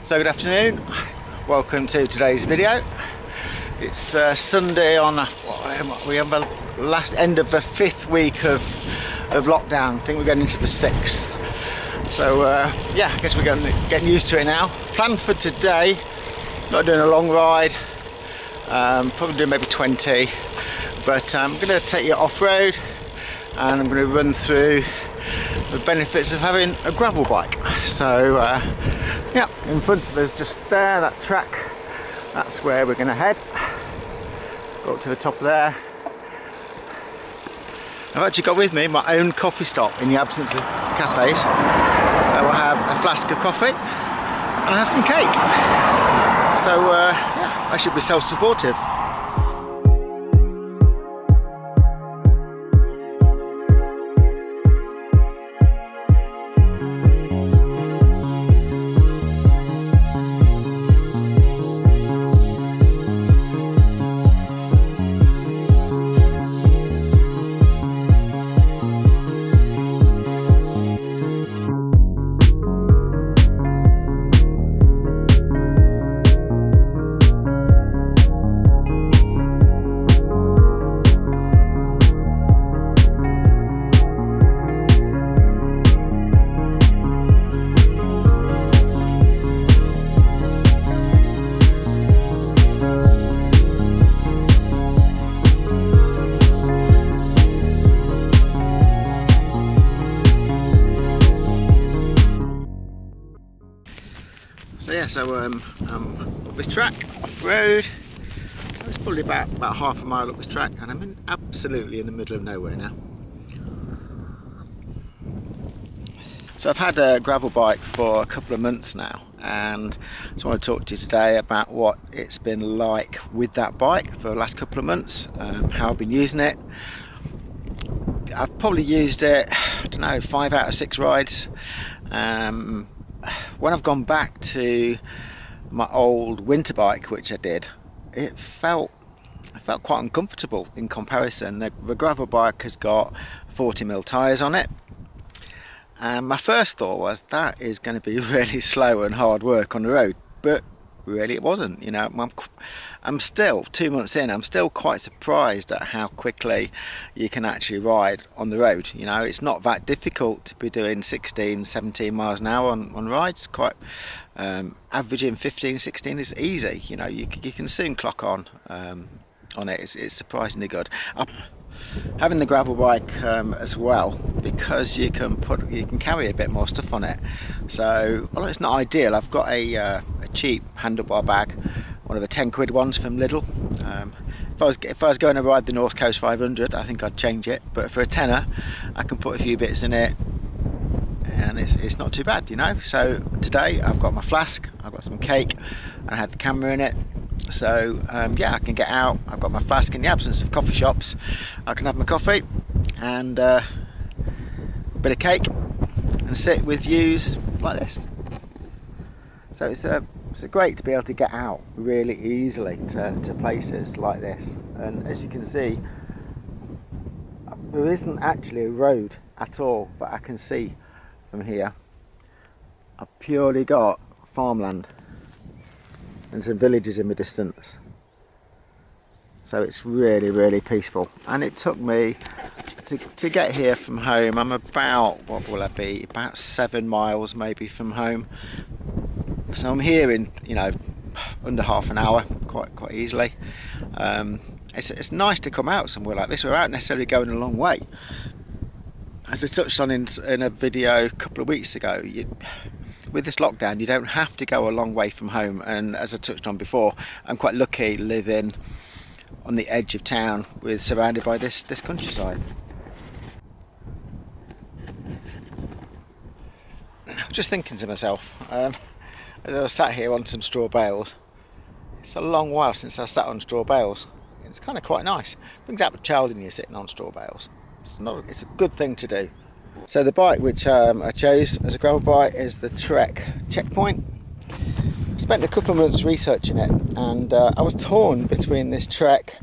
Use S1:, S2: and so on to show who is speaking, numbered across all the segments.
S1: So good afternoon, welcome to today's video. It's Sunday on, we have the last end of the 5th week of lockdown. I think we're going into the 6th. So yeah, I guess we're getting used to it now. Plan for today, not doing a long ride, probably doing maybe 20, but I'm going to take you off-road and I'm going to run through the benefits of having a gravel bike. So yeah, in front of us just there, that track, that's where we're going to head. Go up to the top there. I've actually got with me my own coffee stop in the absence of cafes. So I'll have a flask of coffee and I'll have some cake. So yeah, I should be self-supportive. So yeah, so up this track, off-road. It's probably about half a mile up this track and I'm absolutely in the middle of nowhere now. So I've had a gravel bike for a couple of months now and I just want to talk to you today about what it's been like with that bike for the last couple of months, how I've been using it. I've probably used it, I don't know, 5 out of 6 rides. When I've gone back to my old winter bike, which I did, I felt quite uncomfortable in comparison. The gravel bike has got 40mm tyres on it, and my first thought was that is going to be really slow and hard work on the road, but really it wasn't. You know, I'm still 2 months in, I'm still quite surprised at how quickly you can actually ride on the road. You know, it's not that difficult to be doing 16, 17 miles an hour on rides. Quite averaging 15, 16 is easy. You know, you can soon clock on it. It's surprisingly good. Having the gravel bike as well, because you can carry a bit more stuff on it. So although it's not ideal, I've got a cheap handlebar bag, one of the 10 quid ones from Lidl. If I was going to ride the North Coast 500, I think I'd change it, but for a tenner I can put a few bits in it and it's not too bad, you know. So today I've got my flask, I've got some cake and I had the camera in it. So yeah, I can get out, I've got my flask. In the absence of coffee shops, I can have my coffee and a bit of cake and sit with views like this. So it's great to be able to get out really easily to places like this. And as you can see, there isn't actually a road at all that I can see from here. I've purely got farmland and some villages in the distance, so it's really peaceful. And it took me to get here from home. I'm about, what will I be, about 7 miles maybe from home, so I'm here in, you know, under half an hour quite easily. It's nice to come out somewhere like this without necessarily going a long way. As I touched on in a video a couple of weeks ago, with this lockdown you don't have to go a long way from home, and as I touched on before, I'm quite lucky living on the edge of town surrounded by this countryside. Just thinking to myself, as I was sat here on some straw bales, it's a long while since I sat on straw bales. It's kind of quite nice. Brings out the child in you sitting on straw bales. It's a good thing to do. So the bike which I chose as a gravel bike is the Trek Checkpoint. I spent a couple of months researching it, and I was torn between this Trek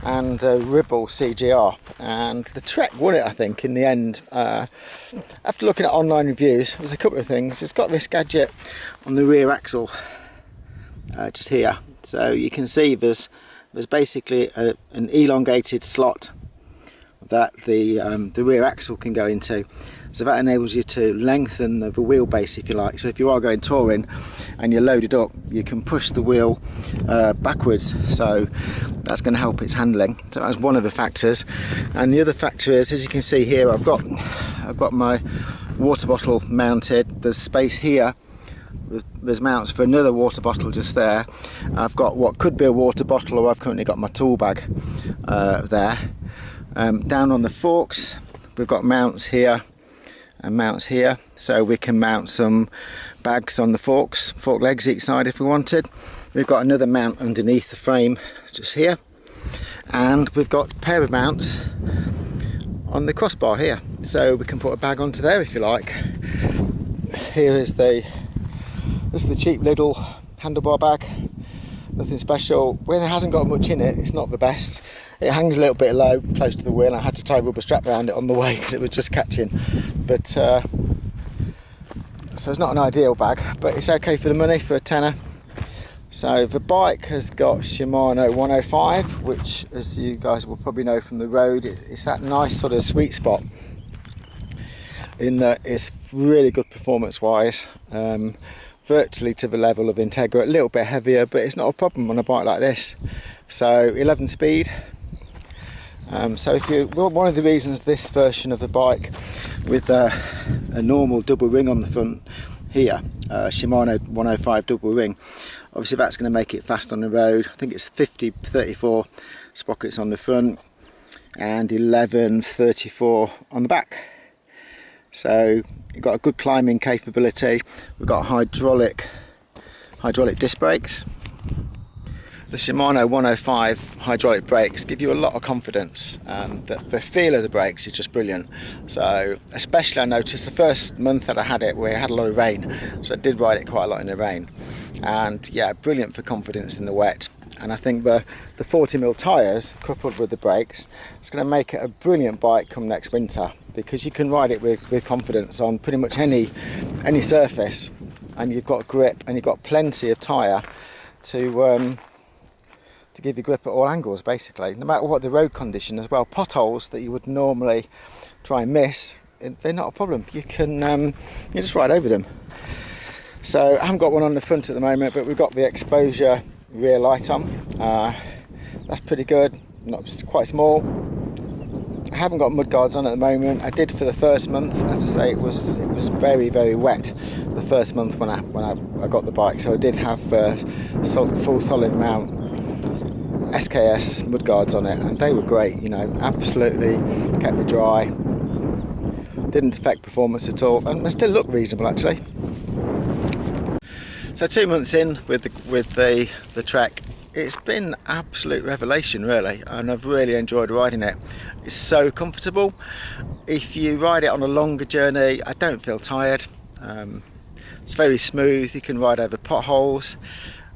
S1: and a Ribble CGR, and the Trek won it, I think, in the end. After looking at online reviews, there's a couple of things. It's got this gadget on the rear axle, just here, so you can see there's basically an elongated slot that the rear axle can go into. So that enables you to lengthen the wheelbase, if you like. So if you are going touring and you're loaded up, you can push the wheel backwards. So that's going to help its handling. So that's one of the factors. And the other factor is, as you can see here, I've got my water bottle mounted. There's space here. There's mounts for another water bottle just there. I've got what could be a water bottle, or I've currently got my tool bag there. Down on the forks, we've got mounts here and mounts here, so we can mount some bags on the fork legs each side if we wanted. We've got another mount underneath the frame just here, and we've got a pair of mounts on the crossbar here, so we can put a bag onto there if you like. Here is this is the cheap little handlebar bag, nothing special. When it hasn't got much in it, it's not the best. It hangs a little bit low, close to the wheel. I had to tie a rubber strap around it on the way because it was just catching. But so it's not an ideal bag, but it's okay for the money, for a tenner. So the bike has got Shimano 105, which, as you guys will probably know from the road, it's that nice sort of sweet spot in that it's really good performance-wise. Virtually to the level of Integra, a little bit heavier, but it's not a problem on a bike like this. So 11 speed. So one of the reasons this version of the bike with a normal double ring on the front here, Shimano 105 double ring, obviously that's going to make it fast on the road. I think it's 50-34 sprockets on the front and 11-34 on the back. So you've got a good climbing capability. We've got hydraulic disc brakes. The Shimano 105 hydraulic brakes give you a lot of confidence, and the feel of the brakes is just brilliant. So especially I noticed the first month that I had it, we had a lot of rain, so I did ride it quite a lot in the rain, and yeah, brilliant for confidence in the wet. And I think the 40mm tyres coupled with the brakes, it's going to make it a brilliant bike come next winter, because you can ride it with confidence on pretty much any surface, and you've got grip and you've got plenty of tyre to give you grip at all angles, basically, no matter what the road condition as well. Potholes that you would normally try and miss, they're not a problem. You can you just ride over them. So I haven't got one on the front at the moment, but we've got the exposure rear light on. That's pretty good. It's quite small. I haven't got mud guards on at the moment. I did for the first month. As I say, it was very, very wet the first month when I got the bike, so I did have full solid mount SKS mud guards on it, and they were great, you know, absolutely kept me dry, didn't affect performance at all, and they still look reasonable actually. So 2 months in with the Trek, it's been absolute revelation really, and I've really enjoyed riding it. It's so comfortable. If you ride it on a longer journey, I don't feel tired. It's very smooth. You can ride over potholes.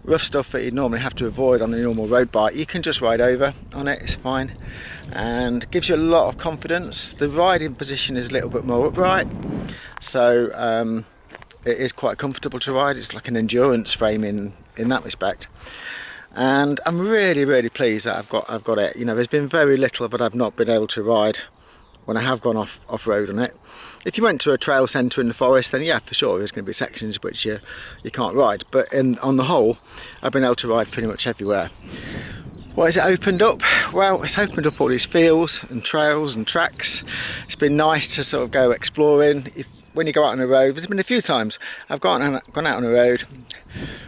S1: Rough stuff that you'd normally have to avoid on a normal road bike, you can just ride over on it, it's fine, and gives you a lot of confidence. The riding position is a little bit more upright, so it is quite comfortable to ride. It's like an endurance frame in that respect, and I'm really, really pleased that I've got it. You know, there's been very little that I've not been able to ride when I have gone off-road on it. If you went to a trail centre in the forest, then yeah, for sure, there's going to be sections which you can't ride. But on the whole, I've been able to ride pretty much everywhere. What has it opened up? Well, it's opened up all these fields and trails and tracks. It's been nice to sort of go exploring. When you go out on the road, there's been a few times I've gone out on the road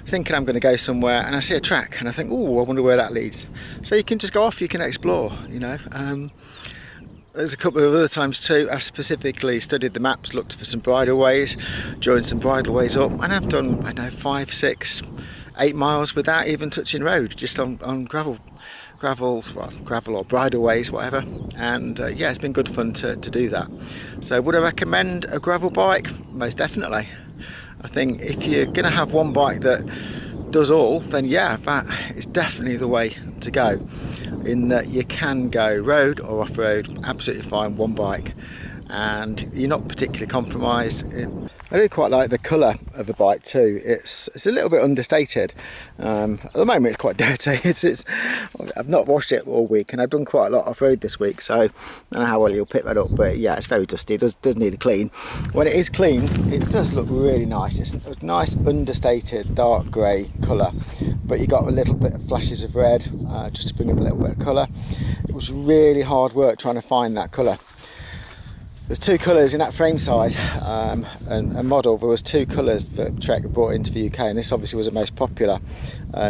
S1: thinking I'm going to go somewhere, and I see a track and I think, oh, I wonder where that leads. So you can just go off, you can explore, you know. There's a couple of other times too, I've specifically studied the maps, looked for some bridleways, joined some bridleways up, and I've done, I don't know, 5, 6, 8 miles without even touching road, just on gravel or bridleways, whatever. And yeah, it's been good fun to do that. So would I recommend a gravel bike? Most definitely. I think if you're going to have one bike that does all, then yeah, that is definitely the way to go. in that you can go road or off-road absolutely fine, one bike, and you're not particularly compromised. I do quite like the colour of the bike too. It's a little bit understated. At the moment it's quite dirty. I've not washed it all week, and I've done quite a lot off-road this week, so I don't know how well you'll pick that up, but yeah, it's very dusty. It does need a clean. When it is cleaned, it does look really nice. It's a nice understated dark grey colour, but you got a little bit of flashes of red just to bring in a little bit of colour. It was really hard work trying to find that colour. There's two colours in that frame size and model. There was two colours that Trek brought into the UK, and this obviously was the most popular,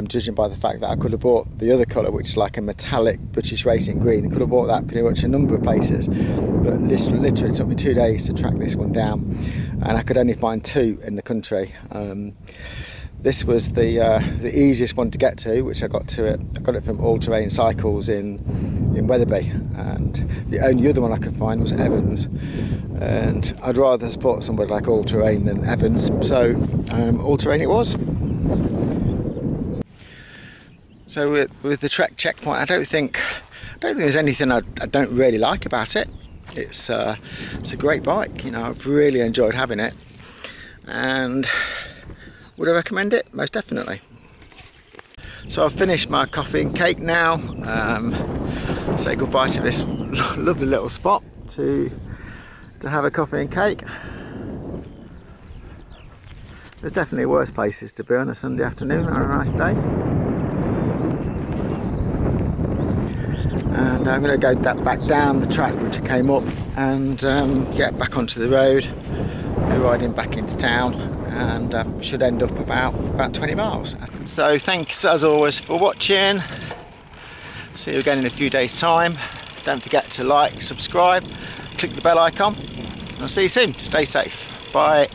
S1: judging by the fact that I could have bought the other colour, which is like a metallic British racing green. I could have bought that pretty much a number of places, but this literally took me 2 days to track this one down, and I could only find two in the country. This was the easiest one to get to, which I got it from All Terrain Cycles in Wetherby, and the only other one I could find was Evans, and I'd rather support somebody like All Terrain than Evans, so All Terrain it was. So with the Trek Checkpoint, I don't think there's anything I don't really like about it. It's a great bike, you know. I've really enjoyed having it, and would I recommend it? Most definitely. So I've finished my coffee and cake now. Say goodbye to this lovely little spot to have a coffee and cake. There's definitely worse places to be on a Sunday afternoon on a nice day. And I'm going to go back down the track which I came up and get back onto the road, go riding back into town, and should end up about 20 miles. So thanks as always for watching. See you again in a few days time. Don't forget to like, subscribe, click the bell icon. I'll see you soon. Stay safe. Bye.